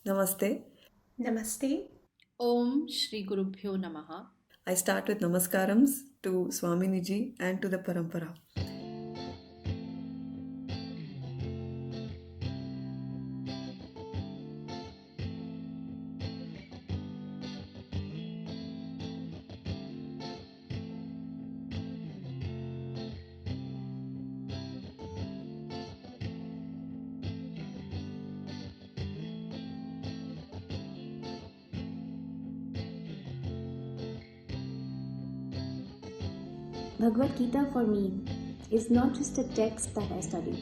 Namaste. Namaste. Om Shri Gurubhyo Namaha. I start with namaskarams to Swaminiji and to the Parampara. Bhagavad Gita for me is not just a text that I study,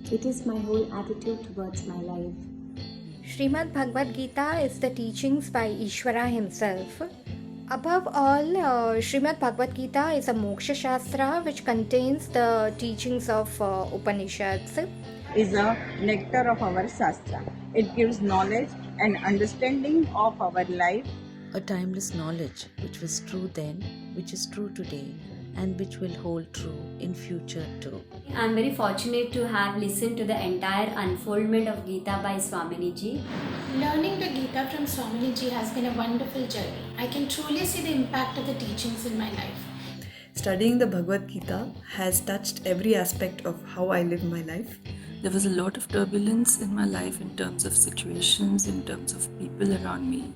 it is my whole attitude towards my life. Srimad Bhagavad Gita is the teachings by Ishvara himself. Above all, Srimad Bhagavad Gita is a moksha shastra which contains the teachings of Upanishads. Is a nectar of our Shastra. It gives knowledge and understanding of our life. A timeless knowledge which was true then, which is true today, and which will hold true in future too. I'm very fortunate to have listened to the entire unfoldment of Gita by Swaminiji. Learning the Gita from Swaminiji has been a wonderful journey. I can truly see the impact of the teachings in my life. Studying the Bhagavad Gita has touched every aspect of how I live my life. There was a lot of turbulence in my life in terms of situations, in terms of people around me.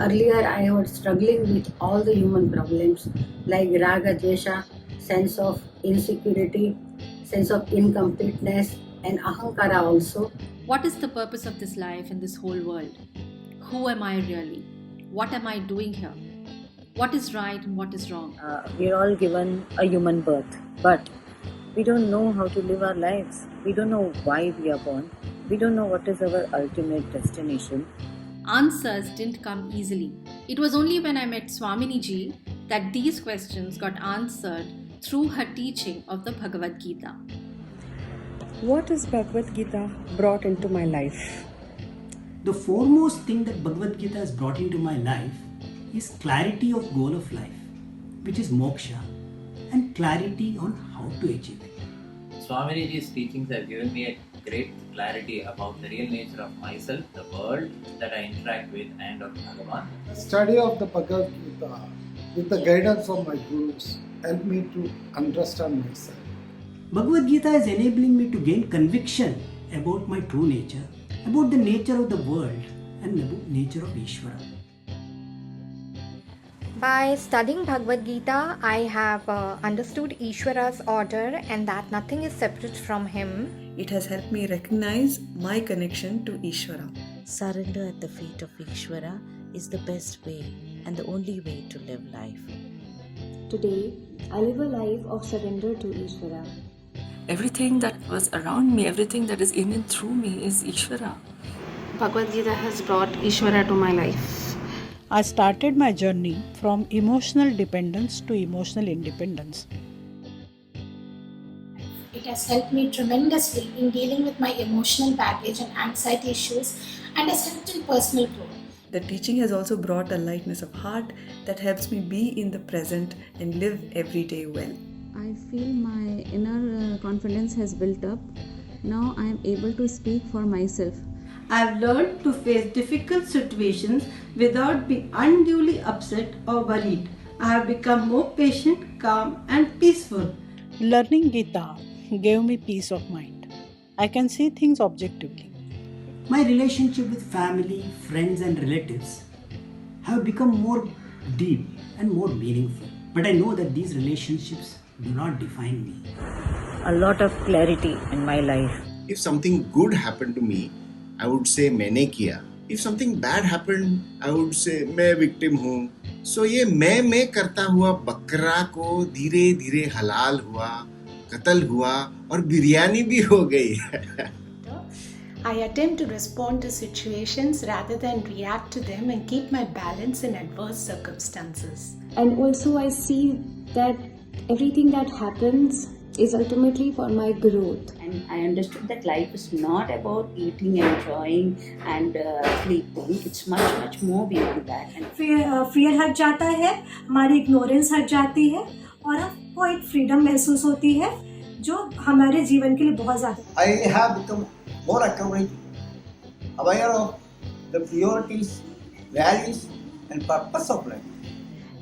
Earlier, I was struggling with all the human problems like raga, dvesha, sense of insecurity, sense of incompleteness, and ahankara also. What is the purpose of this life and this whole world? Who am I really? What am I doing here? What is right and what is wrong? We're all given a human birth, but we don't know how to live our lives. We don't know why we are born. We don't know what is our ultimate destination. Answers didn't come easily. It was only when I met Swaminiji that these questions got answered through her teaching of the Bhagavad Gita. What has Bhagavad Gita brought into my life? The foremost thing that Bhagavad Gita has brought into my life is clarity of goal of life, which is moksha, and clarity on how to achieve it. Swaminiji's teachings have given me a great clarity about the real nature of myself, the world that I interact with, and of Bhagavan. Study of the Bhagavad Gita with the guidance of my gurus helped me to understand myself. Bhagavad Gita is enabling me to gain conviction about my true nature, about the nature of the world, and about nature of Ishvara. By studying Bhagavad Gita, I have understood Ishvara's order and that nothing is separate from him. It has helped me recognize my connection to Ishvara. Surrender at the feet of Ishvara is the best way and the only way to live life. Today, I live a life of surrender to Ishvara. Everything that was around me, everything that is in and through me is Ishvara. Bhagavad Gita has brought Ishvara to my life. I started my journey from emotional dependence to emotional independence. It has helped me tremendously in dealing with my emotional baggage and anxiety issues and has helped in personal growth. The teaching has also brought a lightness of heart that helps me be in the present and live every day well. I feel my inner confidence has built up. Now I am able to speak for myself. I have learned to face difficult situations without being unduly upset or worried. I have become more patient, calm, and peaceful. Learning Gita gave me peace of mind. I can see things objectively. My relationship with family, friends, and relatives have become more deep and more meaningful. But I know that these relationships do not define me. A lot of clarity in my life. If something good happened to me, I would say मैंने किया. If something bad happened, I would say मैं victim हूँ. So ये मैं करता हुआ बकरा को धीरे धीरे हलाल हुआ, कत्ल हुआ और बिरयानी भी हो गई. I attempt to respond to situations rather than react to them and keep my balance in adverse circumstances. And also, I see that everything that happens is ultimately for my growth. And I understood that life is not about eating, enjoying and sleeping. It's much more beyond that. And fear हट जाता है, हमारी ignorance हट जाती है और हमको एक freedom महसूस होती है जो हमारे जीवन के लिए बहुत ज़्यादा. I have become more accurate, aware of the priorities, values, and purpose of life.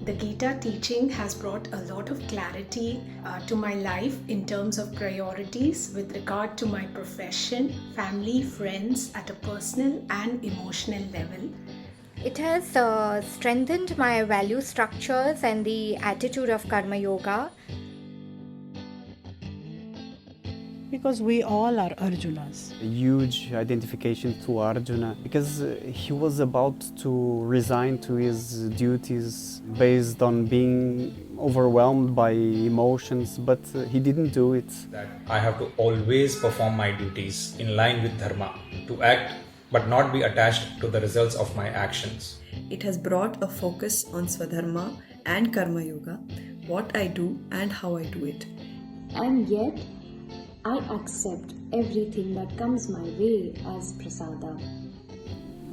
The Gita teaching has brought a lot of clarity to my life in terms of priorities with regard to my profession, family, friends at a personal and emotional level. It has strengthened my value structures and the attitude of Karma Yoga. Because we all are Arjunas. A huge identification to Arjuna because he was about to resign to his duties based on being overwhelmed by emotions, but he didn't do it. That I have to always perform my duties in line with dharma, to act but not be attached to the results of my actions. It has brought a focus on Swadharma and Karma Yoga, what I do and how I do it. And yet, I accept everything that comes my way as prasada.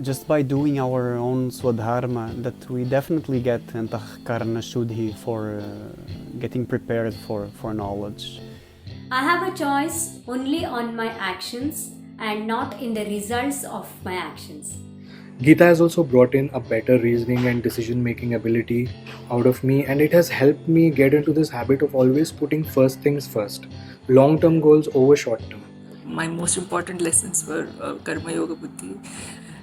Just by doing our own Swadharma, that we definitely get Antahkarana Shuddhi for getting prepared for knowledge. I have a choice only on my actions and not in the results of my actions. Gita has also brought in a better reasoning and decision-making ability out of me, and it has helped me get into this habit of always putting first things first, long-term goals over short-term. My most important lessons were Karma Yoga Buddhi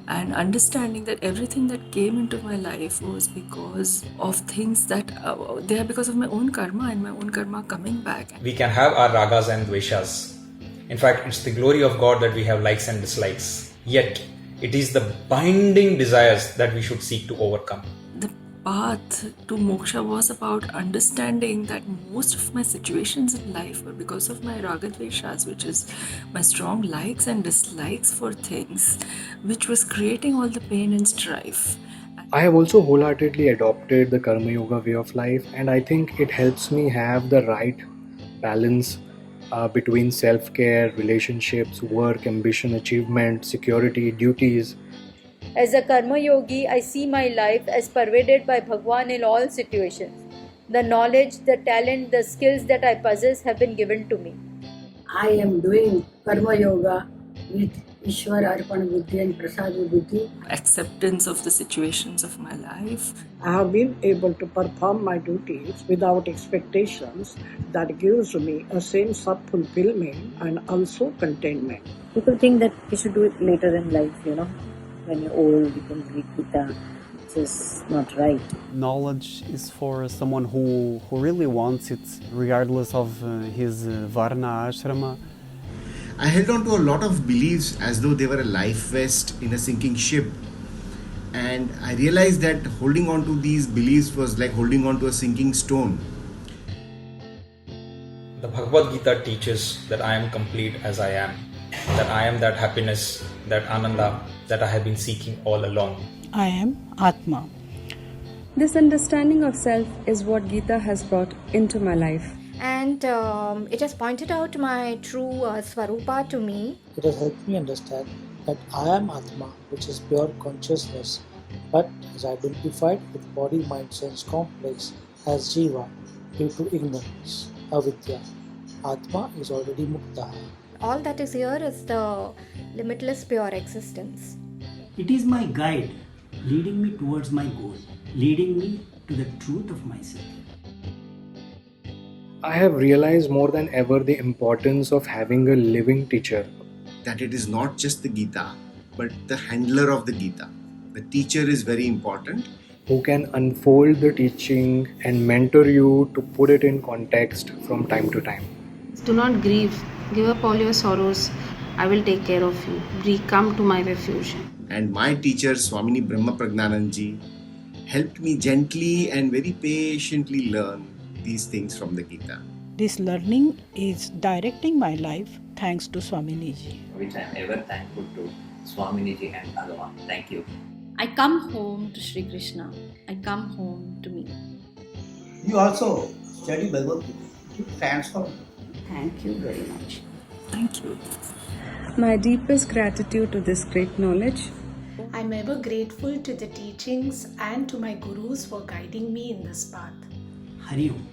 and understanding that everything that came into my life was because of things that they are because of my own karma and my own karma coming back. We can have our ragas and dveshas. In fact, it's the glory of God that we have likes and dislikes. Yet, it is the binding desires that we should seek to overcome. The path to moksha was about understanding that most of my situations in life were because of my raga dveshas, which is my strong likes and dislikes for things, which was creating all the pain and strife. I have also wholeheartedly adopted the Karma Yoga way of life, and I think it helps me have the right balance between self-care, relationships, work, ambition, achievement, security, duties. As a Karma Yogi, I see my life as pervaded by Bhagwan in all situations. The knowledge, the talent, the skills that I possess have been given to me. I am doing Karma Yoga with Ishwar Arpana Buddhi and Prasada Buddhi. Acceptance of the situations of my life. I have been able to perform my duties without expectations. That gives me a sense of fulfillment and also contentment. People think that you should do it later in life, when you're old, you can read Gita. It's just not right. Knowledge is for someone who really wants it, regardless of his Varna ashrama. I held on to a lot of beliefs as though they were a life vest in a sinking ship. And I realized that holding on to these beliefs was like holding on to a sinking stone. The Bhagavad Gita teaches that I am complete as I am, that I am that happiness, that ananda that I have been seeking all along. I am Atma. This understanding of self is what Gita has brought into my life. And it has pointed out my true Swarupa to me. It has helped me understand that I am Atma, which is pure consciousness, but is identified with body, mind, sense complex as Jiva due to ignorance, avidya. Atma is already Mukta. All that is here is the limitless pure existence. It is my guide, leading me towards my goal, leading me to the truth of myself. I have realized more than ever the importance of having a living teacher. That it is not just the Gita, but the handler of the Gita. The teacher is very important. Who can unfold the teaching and mentor you to put it in context from time to time. Do not grieve. Give up all your sorrows. I will take care of you. Come to my refuge. And my teacher, Swamini Brahma Pragnanandji, helped me gently and very patiently learn these things from the Gita. This learning is directing my life thanks to Swaminiji. Which I am ever thankful to Swaminiji and Bhagavan. Thank you. I come home to Sri Krishna. I come home to me. You also study Bhagavad Gita. Transform. Thank you very much. Thank you. My deepest gratitude to this great knowledge. I'm ever grateful to the teachings and to my gurus for guiding me in this path. Hari Om.